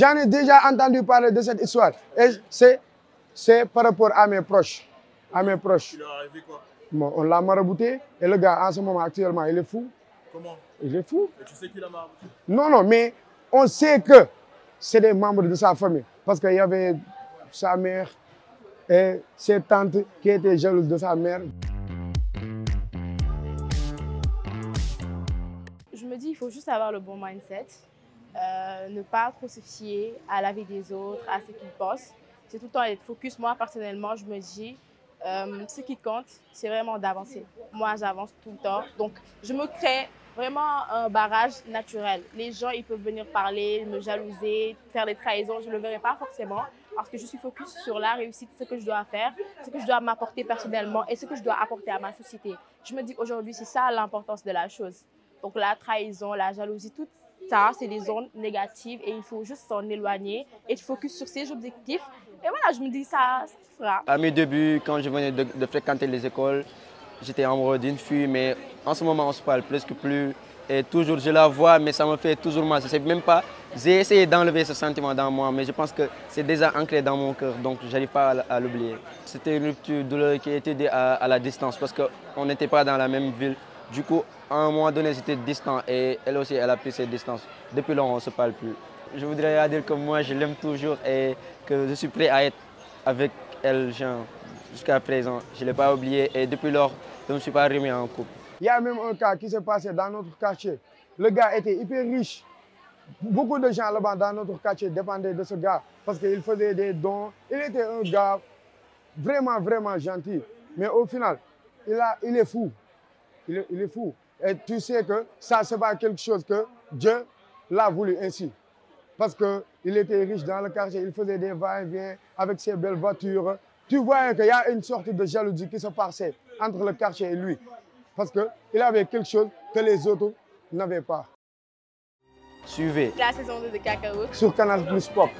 J'en ai déjà entendu parler de cette histoire. Et c'est par rapport à mes proches. À mes proches. Il leur est arrivé quoi? Bon, on l'a marabouté et le gars, en ce moment, actuellement, il est fou. Comment? Il est fou. Et tu sais qui l'a marabouté? Non, non, mais on sait que c'est des membres de sa famille. Parce qu'il y avait sa mère et ses tantes qui étaient jalouses de sa mère. Je me dis, il faut juste avoir le bon mindset, ne pas trop se fier à l'avis des autres, à ce qu'ils pensent. C'est tout le temps être focus. Moi, personnellement, je me dis, ce qui compte, c'est vraiment d'avancer. Moi, j'avance tout le temps. Donc, je me crée vraiment un barrage naturel. Les gens, ils peuvent venir parler, me jalouser, faire des trahisons. Je ne le verrai pas forcément parce que je suis focus sur la réussite, ce que je dois faire, ce que je dois m'apporter personnellement et ce que je dois apporter à ma société. Je me dis aujourd'hui, c'est ça l'importance de la chose. Donc la trahison, la jalousie, tout ça, c'est des ondes négatives et il faut juste s'en éloigner et se focus sur ses objectifs. Et voilà, je me dis ça fera. À mes débuts, quand je venais de fréquenter les écoles, j'étais amoureux d'une fille, mais en ce moment, on se parle presque plus. Et toujours, je la vois, mais ça me fait toujours mal. Je sais même pas. J'ai essayé d'enlever ce sentiment dans moi, mais je pense que c'est déjà ancré dans mon cœur, donc je n'arrive pas à l'oublier. C'était une rupture douloureuse qui a été due à la distance, parce qu'on n'était pas dans la même ville. Du coup, à un moment donné, j'étais distant et elle aussi, elle a pris ses distances. Depuis lors, on ne se parle plus. Je voudrais dire que moi, je l'aime toujours et que je suis prêt à être avec elle jusqu'à présent. Je ne l'ai pas oublié et depuis lors, je ne me suis pas remis en couple. Il y a même un cas qui s'est passé dans notre quartier. Le gars était hyper riche. Beaucoup de gens là-bas dans notre quartier dépendaient de ce gars parce qu'il faisait des dons. Il était un gars vraiment, vraiment gentil. Mais au final, il est fou. Il est fou. Et tu sais que ça, ce n'est pas quelque chose que Dieu l'a voulu ainsi. Parce qu'il était riche dans le quartier, il faisait des va-et-vient avec ses belles voitures. Tu vois qu'il y a une sorte de jalousie qui se passait entre le quartier et lui. Parce qu'il avait quelque chose que les autres n'avaient pas. Suivez La saison 2 de Kakaouk sur Canal Plus Pop.